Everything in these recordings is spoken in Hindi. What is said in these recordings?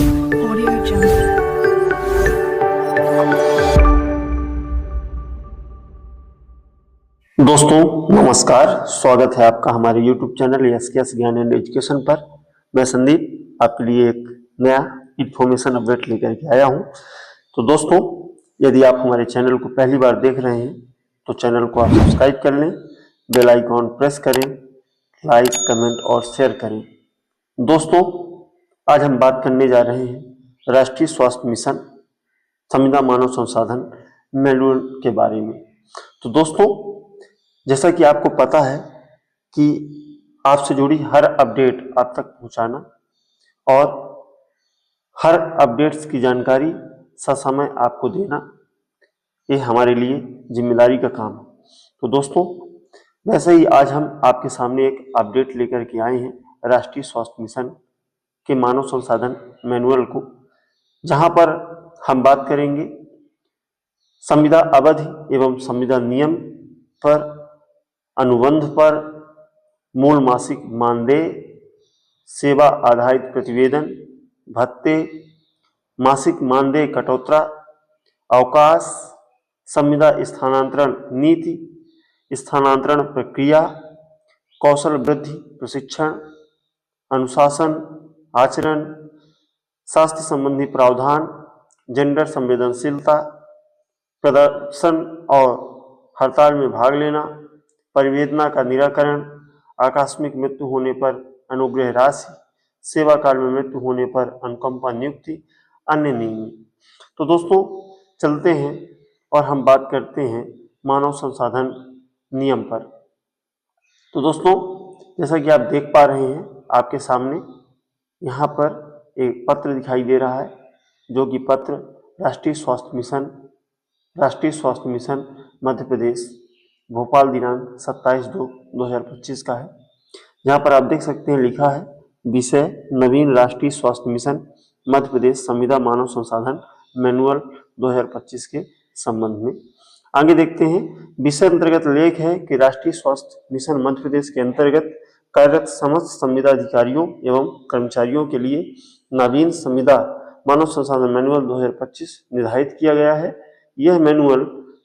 Audio Jungle. दोस्तों नमस्कार, स्वागत है आपका हमारे YouTube चैनल एसकेएस ज्ञान एंड एजुकेशन पर। मैं संदीप आपके लिए एक नया इन्फॉर्मेशन अपडेट लेकर के आया हूं। तो दोस्तों, यदि आप हमारे चैनल को पहली बार देख रहे हैं तो चैनल को आप सब्सक्राइब कर लें, बेल आइकॉन प्रेस करें, लाइक कमेंट और शेयर करें। दोस्तों, आज हम बात करने जा रहे हैं राष्ट्रीय स्वास्थ्य मिशन संविदा मानव संसाधन मैनुअल के बारे में। तो दोस्तों, जैसा कि आपको पता है कि आपसे जुड़ी हर अपडेट आप तक पहुंचाना और हर अपडेट्स की जानकारी ससमय आपको देना, ये हमारे लिए जिम्मेदारी का काम है। तो दोस्तों, वैसे ही आज हम आपके सामने एक अपडेट लेकर के आए हैं राष्ट्रीय स्वास्थ्य मिशन के मानव संसाधन मैनुअल को, जहां पर हम बात करेंगे संविदा अवधि एवं संविदा नियम पर, अनुबंध पर, मूल मासिक मानदेय, सेवा आधारित प्रतिवेदन, भत्ते, मासिक मानदेय कटौती, अवकाश, संविदा स्थानांतरण नीति, स्थानांतरण प्रक्रिया, कौशल वृद्धि प्रशिक्षण, अनुशासन आचरण, स्वास्थ्य संबंधी प्रावधान, जेंडर संवेदनशीलता, प्रदर्शन और हड़ताल में भाग लेना, परिवेदना का निराकरण, आकस्मिक मृत्यु होने पर अनुग्रह राशि, सेवा काल में मृत्यु होने पर अनुकंपा नियुक्ति, अन्य नियम। तो दोस्तों, चलते हैं और हम बात करते हैं मानव संसाधन नियम पर। तो दोस्तों, जैसा कि आप देख पा रहे हैं आपके सामने यहाँ पर एक पत्र दिखाई दे रहा है, जो कि पत्र राष्ट्रीय स्वास्थ्य मिशन मध्य प्रदेश भोपाल दिनांक 27/2/2025 का है। जहाँ पर आप देख सकते हैं लिखा है विषय नवीन राष्ट्रीय स्वास्थ्य मिशन मध्य प्रदेश संविदा मानव संसाधन मैनुअल 2025 के संबंध में। आगे देखते हैं, विषय अंतर्गत लेख है कि राष्ट्रीय स्वास्थ्य मिशन मध्य प्रदेश के अंतर्गत कार्यरत समस्त संविदा अधिकारियों एवं कर्मचारियों के लिए नवीन संविदा मानव संसाधन मैनुअल 2025 निर्धारित किया गया है। यह मैनुअल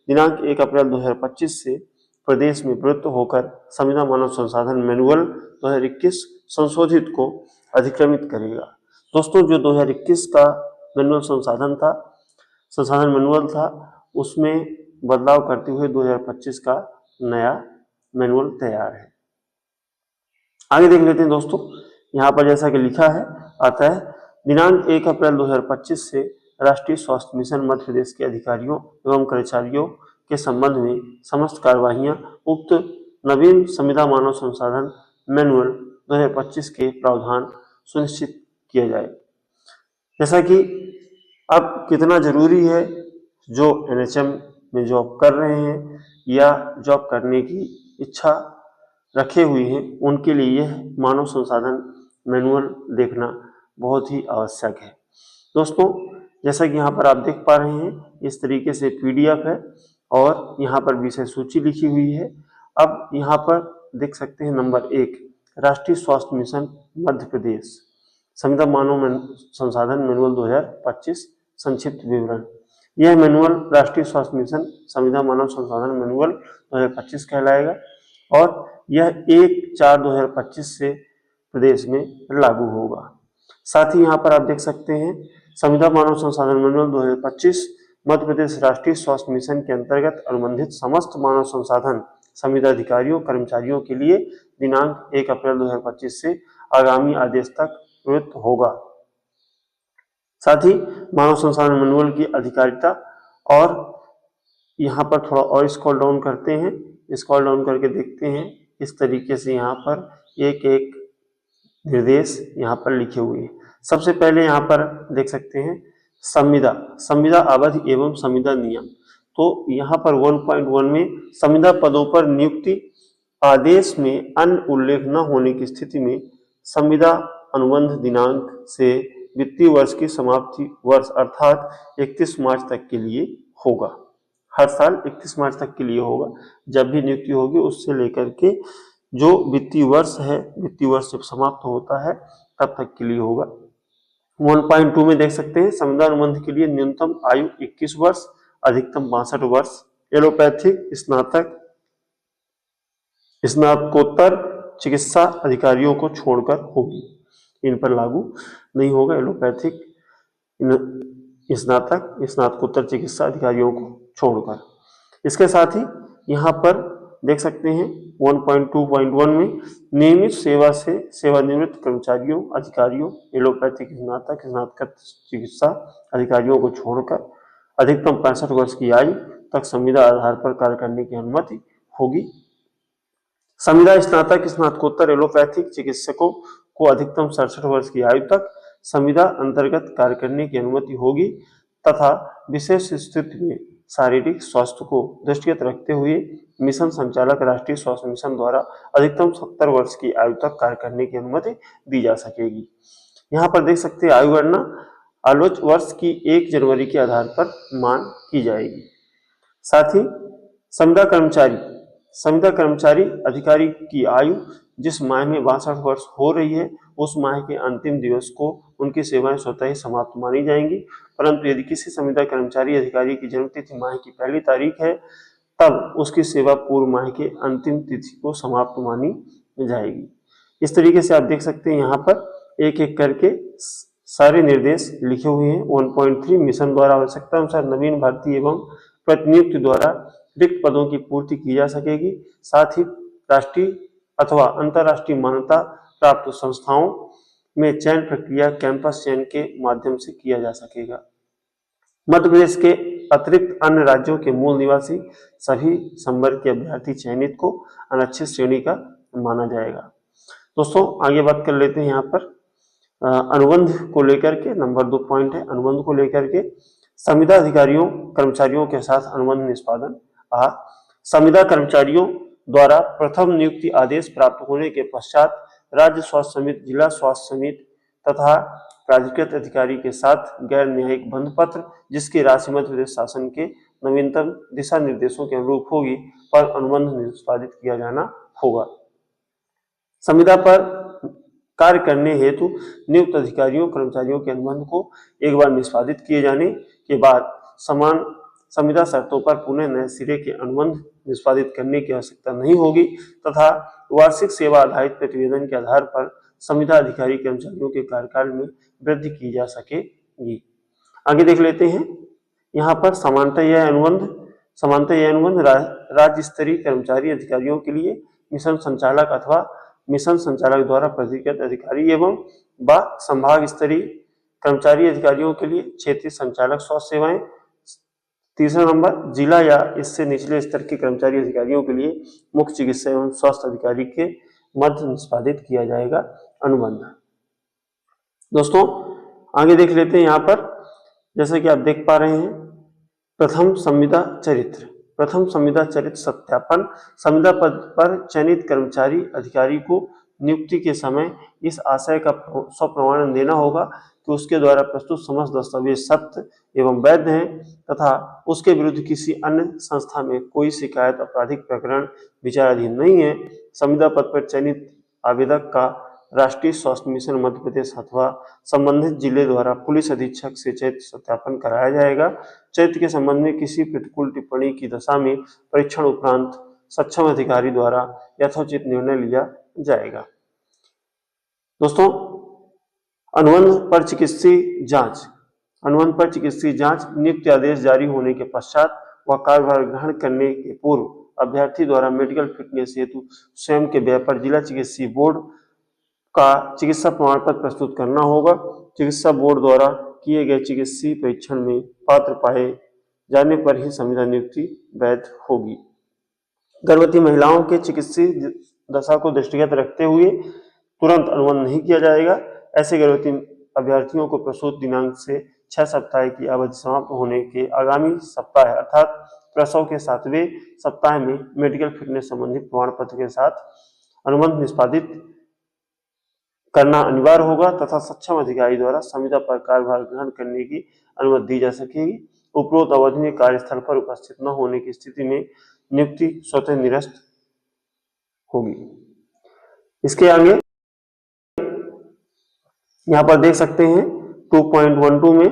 दिनांक 1 अप्रैल 2025 से प्रदेश में प्रयुक्त होकर संविदा मानव संसाधन मैनुअल 2021 संशोधित को अधिक्रमित करेगा। दोस्तों, जो 2021 का मैनुअल संसाधन मैनुअल था, उसमें बदलाव करते हुए 2025 का नया मैनुअल तैयार है। आगे देख लेते हैं दोस्तों, यहाँ पर जैसा कि लिखा है, अतः दिनांक 1 अप्रैल 2025 से राष्ट्रीय स्वास्थ्य मिशन मध्य प्रदेश के अधिकारियों एवं कर्मचारियों के संबंध में समस्त कार्यवाहियां उक्त नवीन संविदा मानव संसाधन मैनुअल 2025 के प्रावधान सुनिश्चित किया जाए। जैसा कि अब कितना जरूरी है, जो एनएचएम में जॉब कर रहे हैं या जॉब करने की इच्छा रखे हुए हैं, उनके लिए यह मानव संसाधन मैनुअल देखना बहुत ही आवश्यक है। दोस्तों, जैसा कि यहाँ पर आप देख पा रहे हैं, इस तरीके से पीडीएफ है और यहाँ पर विषय सूची लिखी हुई है। अब यहाँ पर देख सकते हैं नंबर 1, राष्ट्रीय स्वास्थ्य मिशन मध्य प्रदेश संविदा मानव संसाधन मैनुअल 2025 संक्षिप्त विवरण। यह मैनुअल राष्ट्रीय स्वास्थ्य मिशन संविदा मानव संसाधन मैनुअल 2025 कहलाएगा और यह 1/4/2025 से प्रदेश में लागू होगा। साथ ही यहाँ पर आप देख सकते हैं संविदा मानव संसाधन मैनुअल 2025 मध्य प्रदेश राष्ट्रीय स्वास्थ्य मिशन के अंतर्गत अनुबंधित समस्त मानव संसाधन संविदा अधिकारियों कर्मचारियों के लिए दिनांक 1 अप्रैल 2025 से आगामी आदेश तक प्रयुक्त होगा। साथ ही मानव संसाधन मैनुअल की अधिकारिता, और यहाँ पर थोड़ा और स्क्रॉल डाउन करते हैं, स्क्रॉल डाउन करके देखते हैं, इस तरीके से यहाँ पर एक एक निर्देश यहाँ पर लिखे हुए हैं। सबसे पहले यहाँ पर देख सकते हैं संविदा अवधि एवं संविदा नियम। तो यहाँ पर 1.1 में संविदा पदों पर नियुक्ति आदेश में अन्य उल्लेख न होने की स्थिति में संविदा अनुबंध दिनांक से वित्तीय वर्ष की समाप्ति वर्ष अर्थात 31 मार्च तक के लिए होगा। हर साल 31 मार्च तक के लिए होगा। जब भी नियुक्ति होगी उससे लेकर के जो वित्तीय वर्ष है, वित्तीय वर्ष जब समाप्त होता है तब तक के लिए होगा। 1.2 में देख सकते हैं संविदा अनुबंध के लिए न्यूनतम आयु 21 वर्ष, अधिकतम 62 वर्ष। एलोपैथिक स्नातक स्नातकोत्तर चिकित्सा अधिकारियों को छोड़कर होगी, इन पर लागू नहीं होगा एलोपैथिक स्नातक स्नातकोत्तर चिकित्सा अधिकारियों को छोड़कर। इसके साथ ही यहाँ पर देख सकते हैं 1.2.1 में नियमित सेवा से सेवानिवृत्त कर्मचारियों अधिकारियों एलोपैथिक स्नातक स्नातक चिकित्सा अधिकारियों को छोड़कर अधिकतम 65 वर्ष की आयु तक संविदा आधार पर कार्य करने की अनुमति होगी। संविदा स्नातक स्नातकोत्तर एलोपैथिक चिकित्सकों को अधिकतम 67 वर्ष की आयु तक संविदा अंतर्गत कार्य करने की अनुमति होगी तथा विशेष स्थिति में शारीरिक स्वास्थ्य को दृष्टिगत रखते हुए मिशन संचालक राष्ट्रीय स्वास्थ्य मिशन द्वारा अधिकतम 70 वर्ष की आयु तक कार्य करने की अनुमति दी जा सकेगी। यहाँ पर देख सकते हैं आयु गणना आलोच वर्ष की 1 जनवरी के आधार पर मान की जाएगी। साथ ही संविदा कर्मचारी अधिकारी की आयु जिस माह में 62 वर्ष हो रही है उस माह के अंतिम दिवस को उनकी सेवाएं स्वतः ही समाप्त मानी जाएंगी, परंतु यदि किसी संविदा कर्मचारी अधिकारी की जन्म तिथि माह की पहली तारीख है तब उसकी सेवा पूर्व माह के अंतिम तिथि को समाप्त मानी जाएगी। इस तरीके से आप देख सकते हैं यहाँ पर एक एक करके सारे निर्देश लिखे हुए हैं। 1.3 मिशन द्वारा आवश्यकता अनुसार नवीन भर्ती एवं प्रतिनियुक्ति द्वारा रिक्त पदों की पूर्ति की जा सकेगी। साथ ही राष्ट्रीय अथवा अंतर्राष्ट्रीय मान्यता प्राप्त संस्थाओं में चयन प्रक्रिया कैंपस चयन के माध्यम से किया जा सकेगा। मध्य प्रदेश के अतिरिक्त अन्य राज्यों के मूल निवासी सभी संवर्ग के अभ्यर्थी चयनित को अनच्छित श्रेणी का माना जाएगा। दोस्तों आगे बात कर लेते हैं यहाँ पर अनुबंध को लेकर के। नंबर 2 पॉइंट है अनुबंध को लेकर के। संविदा अधिकारियों कर्मचारियों के साथ अनुबंध निष्पादन। संविदा कर्मचारियों द्वारा प्रथम नियुक्ति आदेश प्राप्त होने के पश्चात राज्य स्वास्थ्य समिति जिला स्वास्थ्य समिति तथा प्राधिकृत अधिकारी के साथ गैर न्यायिक बंध पत्र जिसकी राशि मध्य प्रदेश शासन के नवीनतम दिशा निर्देशों के अनुरूप होगी पर अनुबंध निष्पादित किया जाना होगा। संविदा पर कार्य करने हेतु नियुक्त अधिकारियों कर्मचारियों के अनुबंध को एक बार निष्पादित किए जाने के बाद समान संविदा शर्तों पर पुनः नए सिरे के अनुबंध निष्पादित करने की आवश्यकता नहीं होगी तथा वार्षिक सेवा आधारित प्रतिवेदन के आधार पर संविदा अधिकारी कर्मचारियों के कार्यकाल में वृद्धि की जा सकेगी। आगे देख लेते हैं यहाँ पर समानता यह अनुबंध राज्य स्तरीय कर्मचारी अधिकारियों के लिए मिशन संचालक अथवा मिशन संचालक द्वारा प्राधिकृत अधिकारी एवं संभाग स्तरीय कर्मचारी अधिकारियों के लिए क्षेत्रीय संचालक स्वास्थ्य सेवाएं। तीसरा नंबर जिला या इससे निचले स्तर के कर्मचारी अधिकारियों के लिए मुख्य चिकित्सा एवं स्वास्थ्य अधिकारी के मध्य निष्पादित किया जाएगा अनुबंध। दोस्तों आगे देख लेते हैं यहाँ पर जैसे कि आप देख पा रहे हैं प्रथम संविदा चरित्र सत्यापन। संविदा पद पर चयनित कर्मचारी अधिकारी को नियुक्ति के समय इस आशय का स्वप्रमाणन देना होगा कि उसके द्वारा प्रस्तुत समस्त दस्तावेज सत्य एवं वैध हैं तथा उसके विरुद्ध किसी अन्य संस्था में कोई शिकायत आपराधिक प्रकरण विचाराधीन नहीं है। संविदा पद पर चयनित आवेदक का राष्ट्रीय स्वास्थ्य मिशन मध्य प्रदेश अथवा संबंधित जिले द्वारा पुलिस अधीक्षक से चरित्र सत्यापन कराया जाएगा। चरित्र के संबंध में किसी प्रतिकूल टिप्पणी की दशा में परीक्षण उपरांत सक्षम अधिकारी द्वारा यथोचित निर्णय लिया जाएगा। दोस्तों अनुबंध पर चिकित्सीय जांच नियुक्ति आदेश जारी होने के पश्चात व कार्यभार ग्रहण करने के पूर्व अभ्यर्थी द्वारा मेडिकल फिटनेस हेतु स्वयं के व्यय पर जिला चिकित्सीय बोर्ड का चिकित्सा प्रमाण पत्र प्रस्तुत करना होगा। चिकित्सा बोर्ड द्वारा किए गए चिकित्सीय परीक्षण में पात्र पाए जाने पर ही संविदा नियुक्ति वैध होगी। गर्भवती महिलाओं के चिकित्सीय दशा को दृष्टिगत रखते हुए तुरंत अनुबंध नहीं किया जाएगा। ऐसे गर्भवती अभ्यर्थियों को प्रसूति दिनांक से 6 सप्ताह की अवधि समाप्त होने के आगामी सप्ताह अर्थात प्रसव के 7वें सप्ताह में मेडिकल फिटनेस संबंधी प्रमाण पत्र के साथ अनुबंध निष्पादित करना अनिवार्य होगा तथा सक्षम अधिकारी द्वारा संविदा पर कार्यभार ग्रहण करने की अनुमति दी जा सकेगी। उपरोक्त अवधि में कार्यस्थल पर उपस्थित न होने की स्थिति में नियुक्ति स्वतः निरस्त होगी। इसके आगे यहाँ पर देख सकते हैं 2.12 में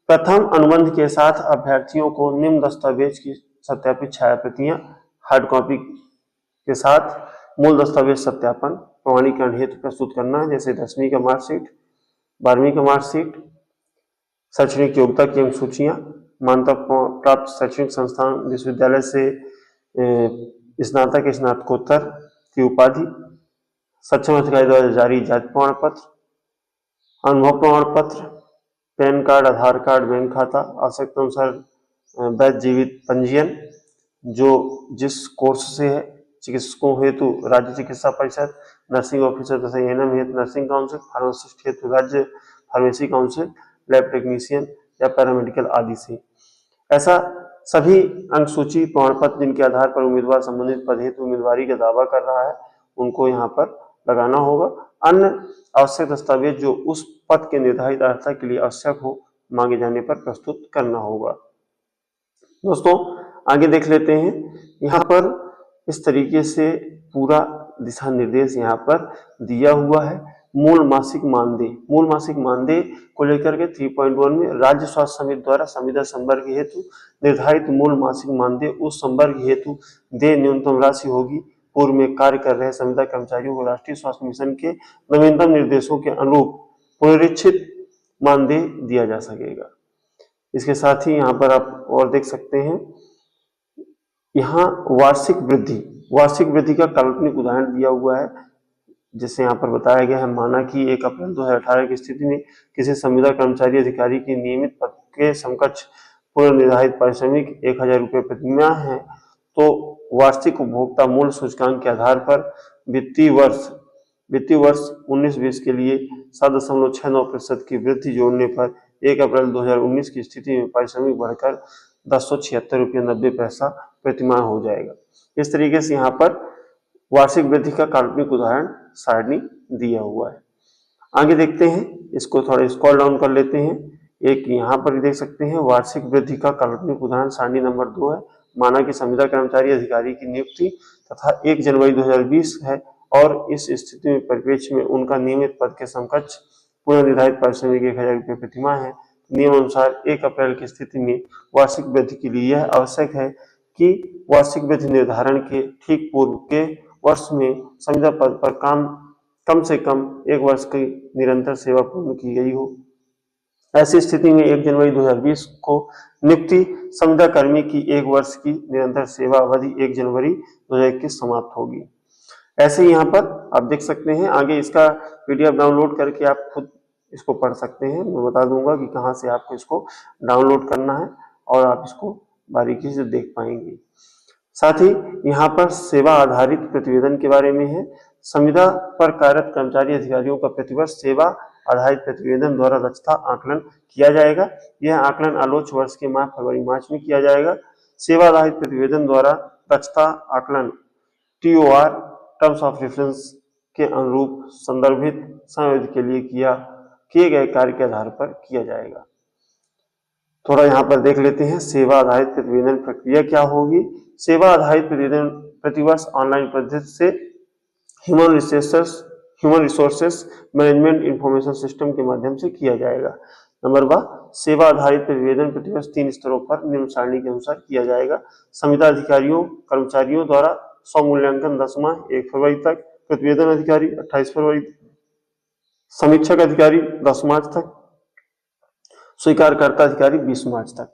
प्रथम अनुबंध के साथ अभ्यर्थियों को निम्न दस्तावेज की सत्यापित छाया प्रतियां हार्ड कॉपी के साथ मूल दस्तावेज सत्यापन प्रमाणीकरण हेतु प्रस्तुत करना है, जैसे 10वीं का मार्कशीट, 12वीं का मार्कशीट, शैक्षणिक योग्यता की अंक सूचियां, मान्यता प्राप्त शैक्षणिक संस्थान विश्वविद्यालय से स्नातक स्नातकोत्तर की उपाधि, सक्षम अधिकारी द्वारा जारी जाति प्रमाण पत्र, अनुभव प्रमाण पत्र, पैन कार्ड, आधार कार्ड, बैंक खाता, आवश्यकता अनुसार वैध जीवित पंजीयन जो जिस कोर्स से है, चिकित्सकों हेतु राज्य चिकित्सा परिषद, नर्सिंग ऑफिसर तथा एएनएम हेतु नर्सिंग काउंसिल, फार्मासिस्ट हेतु राज्य फार्मेसी काउंसिल, लैब टेक्नीशियन या पैरामेडिकल आदि से। ऐसा सभी अंक सूची प्रमाण पत्र जिनके आधार पर उम्मीदवार संबंधित पद हेतु उम्मीदवारी का दावा कर रहा है उनको यहाँ पर लगाना होगा। अन्य आवश्यक दस्तावेज जो उस पद के निर्धारित अर्हता के लिए आवश्यक हो मांगे जाने पर प्रस्तुत करना होगा। दोस्तों आगे देख लेते हैं, यहाँ पर इस तरीके से पूरा दिशा निर्देश यहाँ पर दिया हुआ है। मूल मासिक मानदेय को लेकर के 3.1 में राज्य स्वास्थ्य समिति द्वारा संविदा संवर्ग हेतु निर्धारित मूल मासिक मानदेय उस संवर्ग हेतु देय न्यूनतम राशि होगी। पूर्व में कार्य कर रहे संविदा कर्मचारियों को राष्ट्रीय स्वास्थ्य मिशन के नवीनतम निर्देशों के अनुरूप पुनरीक्षित मानदेय दिया जा सकेगा। इसके साथ ही यहाँ पर आप और देख सकते हैं, यहाँ वार्षिक वृद्धि का काल्पनिक उदाहरण दिया हुआ है, जिससे यहाँ पर बताया गया है। माना कि 1 अप्रैल 2018 की स्थिति में किसी संविदा कर्मचारी अधिकारी की नियमित पद के समकक्ष पूर्व निर्धारित पारिश्रमिक 1000 रुपये प्रतिमाह है, तो वार्षिक उपभोक्ता मूल्य सूचकांक के आधार पर वित्तीय वर्ष 19-20 के लिए 7.69% की वृद्धि जोड़ने पर 1 अप्रैल 2019 की स्थिति में पारिश्रमिक बढ़कर 1076 रुपये 90 पैसा प्रतिमाह हो जाएगा। इस तरीके से यहाँ पर वार्षिक वृद्धि का काल्पनिक उदाहरण सारणी दिया हुआ है। आगे देखते हैं, इसको थोड़ा स्क्रॉल डाउन कर लेते हैं। एक यहाँ पर देख सकते हैं वार्षिक वृद्धि का काल्पनिक उदाहरण सारणी नंबर 2 है। माना कि संविदा कर्मचारी अधिकारी की नियुक्ति तथा 1 जनवरी 2020 है और इस स्थिति में परिप्रेक्ष्य में उनका नियमित पद के समकक्ष पुनः निर्धारित पारिश्रमिक 1000 रुपये प्रतिमाह है। नियम अनुसार 1 अप्रैल की स्थिति में वार्षिक वृद्धि के लिए यह आवश्यक है कि वार्षिक वृद्धि निर्धारण के ठीक पूर्व के वर्ष में संविदा पद पर कम से कम 1 वर्ष की निरंतर सेवा पूर्ण की गई हो। ऐसी स्थिति में 1 जनवरी 2020 को नियुक्ति संविदा कर्मी की 1 वर्ष की निरंतर सेवा अवधि 1 जनवरी 2021 समाप्त होगी। ऐसे यहाँ पर आप देख सकते हैं। आगे इसका पीडीएफ डाउनलोड करके आप खुद इसको पढ़ सकते हैं। मैं बता दूंगा कि कहाँ से आपको इसको डाउनलोड करना है और आप इसको बारीकी से देख पाएंगे। साथ ही यहाँ पर सेवा आधारित प्रतिवेदन के बारे में है। संविदा पर कार्यरत कर्मचारी अधिकारियों का प्रतिवर्ष सेवा आधारित प्रतिवेदन द्वारा दक्षता आकलन किया जाएगा। यह आकलन आलोच्य वर्ष के माह फरवरी मार्च में किया जाएगा। सेवा आधारित प्रतिवेदन द्वारा दक्षता आकलन TOR टर्म्स ऑफ रेफरेंस के अनुरूप संदर्भित संविदा के लिए किए गए कार्य के आधार पर किया जाएगा। थोड़ा यहाँ पर देख लेते हैं सेवा आधारित प्रतिवेदन प्रक्रिया क्या होगी। सेवा आधारित प्रतिवेदन प्रतिवर्ष ऑनलाइन पद्धति से human resources management information system के माध्यम से किया जाएगा। नंबर 2, सेवा आधारित प्रतिवेदन प्रतिवर्ष 3 स्तरों पर निम्न सारणी के अनुसार किया जाएगा। संविदा अधिकारियों कर्मचारियों द्वारा स्वमूल्यांकन 10 माह 1 फरवरी तक, प्रतिवेदन अधिकारी 28 फरवरी तक, समीक्षक अधिकारी 10 मार्च तक, स्वीकारकर्ता अधिकारी 20 मार्च तक।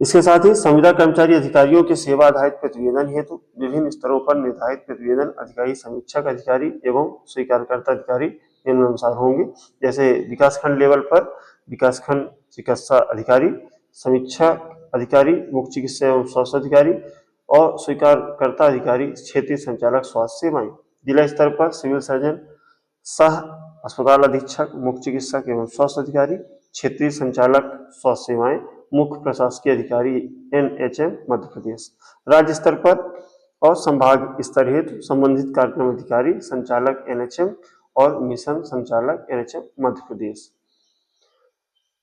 इसके साथ ही संविदा कर्मचारी अधिकारियों के सेवा आधारित प्रतिवेदन हेतु विभिन्न स्तरों पर निर्धारित प्रतिवेदन अधिकारी, समीक्षक अधिकारी एवं स्वीकारकर्ता अधिकारी निम्नानुसार होंगे। जैसे विकासखंड लेवल पर विकासखंड चिकित्सा अधिकारी, समीक्षा अधिकारी, मुख्य चिकित्सा एवं स्वास्थ्य अधिकारी और स्वीकारकर्ता अधिकारी क्षेत्रीय संचालक स्वास्थ्य सेवाएं। जिला स्तर पर सिविल सर्जन, सह अस्पताल अधीक्षक, मुख्य चिकित्सक एवं स्वास्थ्य अधिकारी, क्षेत्रीय संचालक स्वास्थ्य सेवाएं, मुख्य प्रशासकीय अधिकारी NHM मध्य प्रदेश। राज्य स्तर पर और संभाग स्तर हेतु संबंधित कार्यक्रम अधिकारी, संचालक NHM और मिशन संचालक NHM मध्य प्रदेश।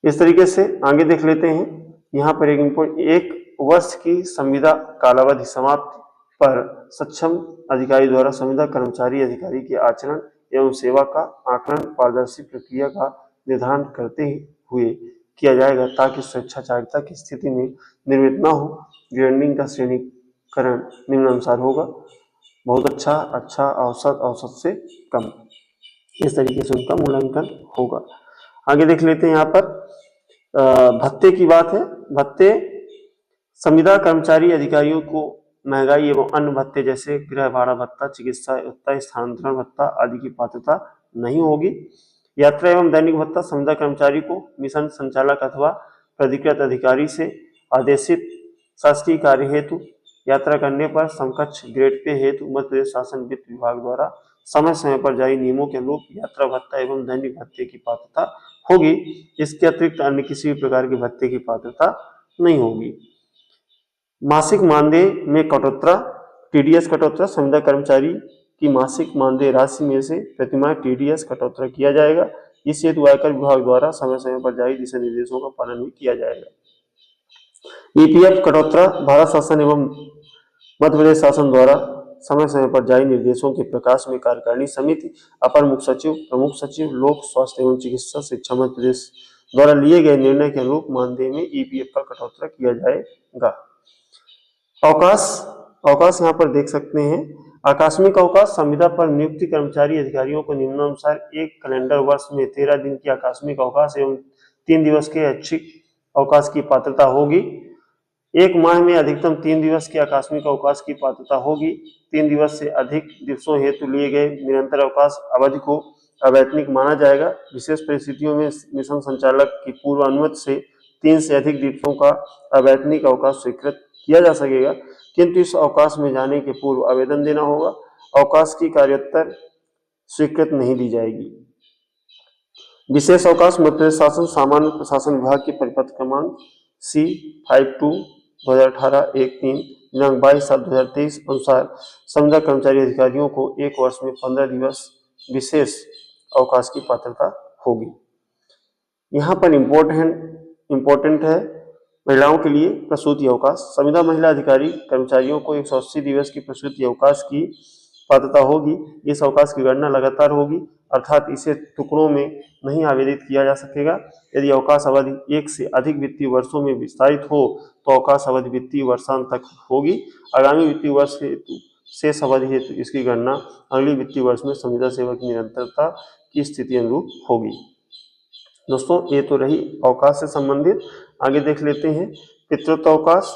इस तरीके से आगे देख लेते हैं। यहाँ पर एक वर्ष की संविदा कालावधि समाप्त पर सक्षम अधिकारी द्वारा संविदा कर्मचारी अधिकारी के आचरण एवं सेवा का आकलन पारदर्शी प्रक्रिया का निर्धारण करते हुए किया जाएगा ताकि स्वेच्छाचारिता की स्थिति में निर्मित न हो। ग्रेडिंग का श्रेणीकरण निम्नानुसार होगा: बहुत अच्छा, अच्छा, औसत, औसत से कम। इस तरीके से उनका मूल्यांकन होगा। आगे देख लेते हैं यहाँ पर भत्ते की बात है। भत्ते संविदा कर्मचारी अधिकारियों को महंगाई एवं अन्य भत्ते जैसे गृह भाड़ा भत्ता, चिकित्सा भत्ता, स्थानांतरण भत्ता आदि की पात्रता नहीं होगी। यात्रा एवं दैनिक भत्ता संविदा कर्मचारी को मिशन संचालक अथवा प्राधिकृत अधिकारी से आदेशित शासकीय कार्य हेतु यात्रा करने पर समकक्ष ग्रेड पे हेतु मध्य प्रदेश शासन वित्त विभाग द्वारा समय समय पर जारी नियमों के अनुरूप यात्रा भत्ता एवं दैनिक भत्ते की पात्रता होगी। इसके अतिरिक्त अन्य किसी भी प्रकार के भत्ते की पात्रता नहीं होगी। मासिक मानदेय में कटौती, टीडीएस कटौती, संविदा कर्मचारी की मासिक मानदेय राशि में से प्रतिमाह टीडीएस कटौती किया जाएगा। इस हेतु आयकर विभाग द्वारा समय समय पर जारी दिशा निर्देशों का पालन भी किया जाएगा। ईपीएफ कटौती भारत शासन एवं मध्य प्रदेश शासन द्वारा समय समय पर जारी निर्देशों के प्रकाश में कार्यकारिणी समिति, अपर मुख्य सचिव, प्रमुख सचिव, लोक स्वास्थ्य एवं चिकित्सा शिक्षा मध्य प्रदेश द्वारा लिए गए निर्णय के अनुरूप मानदेय में ईपीएफ का कटौती किया जाएगा। अवकाश यहाँ पर देख सकते हैं। आकस्मिक अवकाश संविदा पर नियुक्त कर्मचारी अधिकारियों को निम्नानुसार एक कैलेंडर वर्ष में 13 दिन की आकस्मिक अवकाश एवं 3 दिवस के ऐच्छिक अवकाश की पात्रता होगी। एक माह में अधिकतम 3 दिवस के आकस्मिक अवकाश की पात्रता होगी। 3 दिवस से अधिक दिवसों हेतु लिए गए निरंतर अवकाश अवधि को अवैतनिक माना जाएगा। विशेष परिस्थितियों में मिशन संचालक की पूर्व अनुमति से 3 से अधिक दिवसों का अवैतनिक अवकाश स्वीकृत किया जा सकेगा, किंतु इस अवकाश में जाने के पूर्व आवेदन देना होगा। अवकाश की कार्योत्तर स्वीकृत नहीं दी जाएगी। विशेष अवकाश मध्य प्रदेश शासन सामान्य प्रशासन विभाग के परिपत्र क्रमांक C52/2018-13 दिनांक 22/7/2023 अनुसार संविदा कर्मचारी अधिकारियों को एक वर्ष में 15 दिवस विशेष अवकाश की पात्रता होगी। यहाँ पर इम्पोर्टेंट है महिलाओं के लिए प्रसूति अवकाश। संविदा महिला अधिकारी कर्मचारियों को 180 दिवस की प्रसूति अवकाश की पात्रता होगी। इस अवकाश की गणना लगातार होगी, अर्थात इसे टुकड़ों में नहीं आवेदित किया जा सकेगा। यदि अवकाश अवधि 1 से अधिक वित्तीय वर्षों में विस्तारित हो तो अवकाश अवधि वित्तीय वर्षांत तक होगी। आगामी वित्तीय वर्ष हेतु शेष अवधि हेतु इसकी गणना अगले वित्तीय वर्ष में संविदा सेवा की निरंतरता की स्थिति अनुरूप होगी। दोस्तों, ये तो रही अवकाश से संबंधित। आगे देख लेते हैं पितृत्व अवकाश।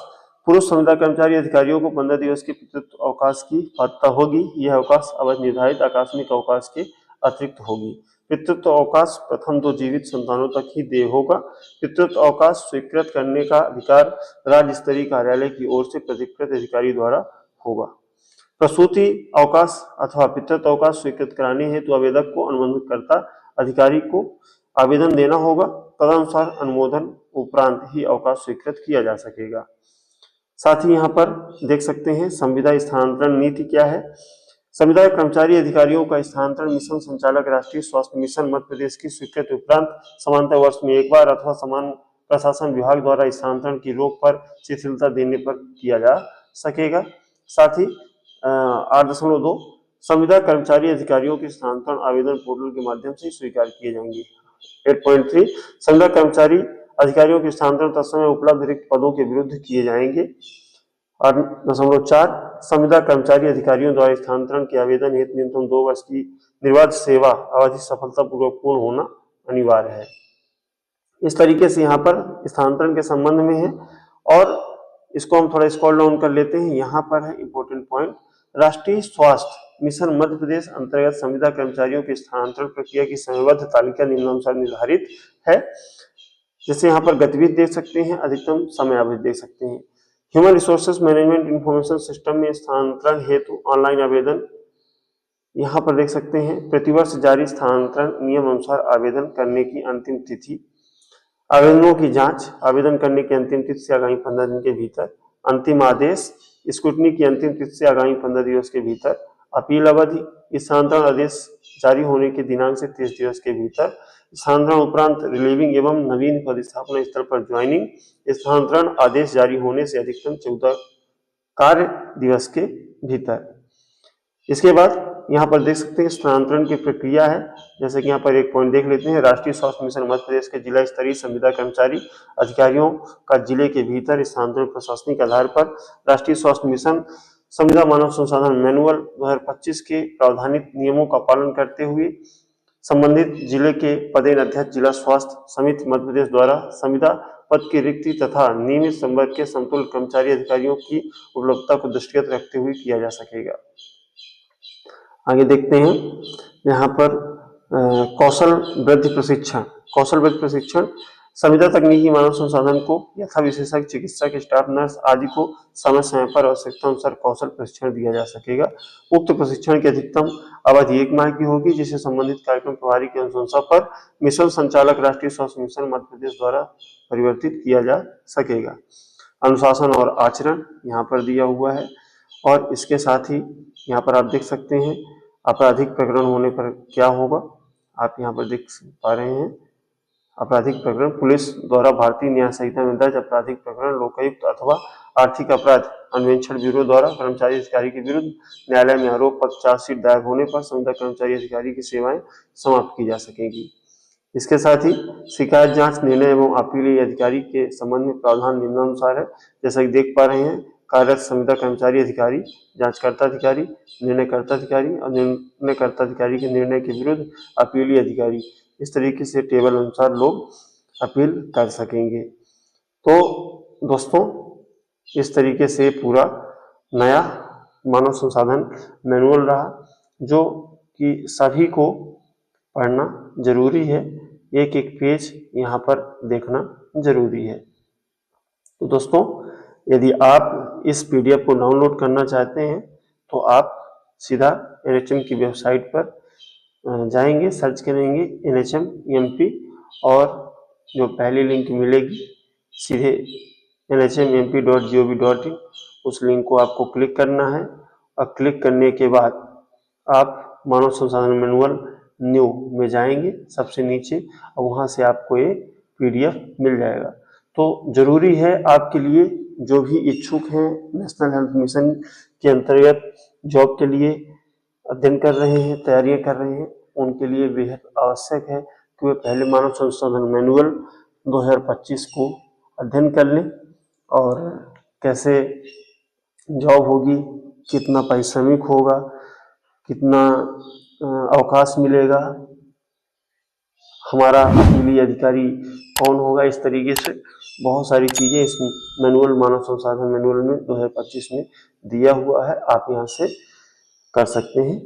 पुरुष संविदा कर्मचारी अधिकारियों को 15 दिवस के पितृत्व अवकाश की पात्रता होगी। यह अवकाश अवधि निर्धारित आकस्मिक अवकाश के अतिरिक्त होगी। पितृत्व अवकाश प्रथम 2 जीवित संतानों तक ही देय होगा। पितृत्व अवकाश स्वीकृत करने का अधिकार राज्य स्तरीय कार्यालय की ओर से प्राधिकृत अधिकारी द्वारा होगा। प्रसूति अवकाश अथवा पितृत्व अवकाश स्वीकृत कराने हेतु आवेदक को अनुबंधकर्ता अधिकारी को आवेदन देना होगा। तदनुसार अनुमोदन उपरांत ही अवकाश स्वीकृत किया जा सकेगा। साथ ही यहाँ पर देख सकते हैं संविदा स्थानांतरण नीति क्या है। संविदा कर्मचारी अधिकारियों का स्थानांतरण मिशन संचालक राष्ट्रीय स्वास्थ्य मिशन मध्य प्रदेश की स्वीकृति उपरांत समान्तर वर्ष में एक बार अथवा समान प्रशासन विभाग द्वारा स्थानांतरण की रोक पर शिथिलता देने पर किया जा सकेगा। साथ ही 8.2 संविदा कर्मचारी अधिकारियों के स्थानांतरण आवेदन पोर्टल के माध्यम से स्वीकार किए जाएंगे। 8.3 संविदा कर्मचारी अधिकारियों के स्थानांतरण तत्समय उपलब्ध रिक्त पदों के विरुद्ध किए जाएंगे। 8.4 संविदा कर्मचारी अधिकारियों द्वारा स्थानांतरण के आवेदन हेतु न्यूनतम 2 वर्ष की निर्बाध सेवा अवधि सफलतापूर्वक पूर्ण होना अनिवार्य है। इस तरीके से यहाँ पर स्थानांतरण के संबंध में है। और इसको हम थोड़ा स्क्रॉल डाउन कर लेते हैं। यहाँ पर है इंपॉर्टेंट पॉइंट, राष्ट्रीय स्वास्थ्य मिशन मध्य प्रदेश अंतर्गत संविदा कर्मचारियों के स्थानांतरण प्रक्रिया की समयबद्ध तालिका निम्नानुसार निर्धारित है। जैसे यहाँ पर गतिविधि देख सकते हैं, अधिकतम समय अवधि देख सकते हैं। Human resources management information system में स्थानांतरण हेतु ऑनलाइन आवेदन यहाँ पर देख सकते हैं। प्रतिवर्ष जारी स्थानांतरण नियम अनुसार आवेदन करने की अंतिम तिथि, आवेदनों की जांच आवेदन करने की अंतिम तिथि से आगामी 15 दिन के भीतर, अंतिम आदेश स्क्रूटनी की अंतिम तिथि से आगामी 15 दिवस के भीतर, अपील अवधि स्थानांतरण आदेश जारी होने के दिनांक से 30 दिवस के भीतर, स्थानांतरण उपरांत रिलीविंग एवं नवीन पदस्थापना स्थल पर ज्वाइनिंग, स्थानांतरण आदेश जारी होने से अधिकतम 14 कार्य दिवस के भीतर। इसके बाद यहाँ पर देख सकते हैं स्थानांतरण की प्रक्रिया है। जैसे कि यहाँ पर एक पॉइंट देख लेते हैं, राष्ट्रीय स्वास्थ्य मिशन मध्य प्रदेश के जिला स्तरीय संविदा कर्मचारी अधिकारियों का जिले के भीतर स्थानांतरण प्रशासनिक आधार पर राष्ट्रीय स्वास्थ्य मिशन संविदा मानव संसाधन मैनुअल 2025 के प्रावधानित नियमों का पालन करते हुए संबंधित जिले के पदेन अध्यक्ष जिला स्वास्थ्य समिति मध्य प्रदेश द्वारा संविदा पद की रिक्ति तथा नियमित संवर्ग के समतुल्य कर्मचारी अधिकारियों की उपलब्धता को दृष्टिगत रखते हुए किया जा सकेगा। आगे देखते हैं यहाँ पर कौशल वृद्धि प्रशिक्षण संविदा तकनीकी मानव संसाधन को यथा विशेषज्ञ चिकित्सक स्टाफ नर्स आदि को समय समय पर आवश्यकता अनुसार कौशल प्रशिक्षण दिया जा सकेगा। उक्त प्रशिक्षण की अधिकतम अवधि 1 माह की होगी, जिसे संबंधित कार्यक्रम प्रभारी की अनुशंसा पर मिशन संचालक राष्ट्रीय स्वास्थ्य मिशन मध्य प्रदेश द्वारा परिवर्तित किया जा सकेगा। अनुशासन और आचरण यहाँ पर दिया हुआ है और इसके साथ ही यहाँ पर आप देख सकते हैं आपराधिक प्रकरण होने पर क्या होगा, आप यहाँ पर देख पा रहे हैं। आपराधिक प्रकरण पुलिस द्वारा भारतीय न्याय संहिता में दर्ज आपराधिक प्रकरण लोकायुक्त अथवा आर्थिक अपराध अन्वेषण ब्यूरो द्वारा कर्मचारी अधिकारी के विरुद्ध न्यायालय में आरोप पत्र चार्जशीट दायर होने पर संविदा कर्मचारी अधिकारी की सेवाएं समाप्त की जा सकेंगी। इसके साथ ही शिकायत जांच निर्णय एवं अपील अधिकारी के संबंध में प्रावधान निम्नानुसार है। जैसा कि देख पा रहे हैं, कार्यरत संविदा कर्मचारी अधिकारी, जांचकर्ता अधिकारी, निर्णयकर्ता अधिकारी और निर्णयकर्ता अधिकारी के निर्णय के विरुद्ध अपीली अधिकारी, इस तरीके से टेबल अनुसार लोग अपील कर सकेंगे। तो दोस्तों इस तरीके से पूरा नया मानव संसाधन मैनुअल रहा, जो कि सभी को पढ़ना जरूरी है, एक एक पेज यहाँ पर देखना जरूरी है। तो दोस्तों यदि आप इस पीडीएफ को डाउनलोड करना चाहते हैं तो आप सीधा NHM की वेबसाइट पर जाएंगे, सर्च करेंगे NHM MP और जो पहली लिंक मिलेगी सीधे nhmmp.gov.in, उस लिंक को आपको क्लिक करना है और क्लिक करने के बाद आप मानव संसाधन मैनुअल न्यू में जाएंगे सबसे नीचे और वहां से आपको ये PDF मिल जाएगा। तो जरूरी है आपके लिए, जो भी इच्छुक हैं नेशनल हेल्थ मिशन के अंतर्गत जॉब के लिए अध्ययन कर रहे हैं, तैयारियां कर रहे हैं, उनके लिए बेहद आवश्यक है कि वे पहले मानव संसाधन मैनुअल 2025 को अध्ययन कर लें और कैसे जॉब होगी, कितना पारिश्रमिक होगा, कितना अवकाश मिलेगा, हमारा अपीली अधिकारी कौन होगा, इस तरीके से बहुत सारी चीजें इस मैनुअल मानव संसाधन मैनुअल में 2025 में दिया हुआ है। आप यहाँ से कर सकते हैं।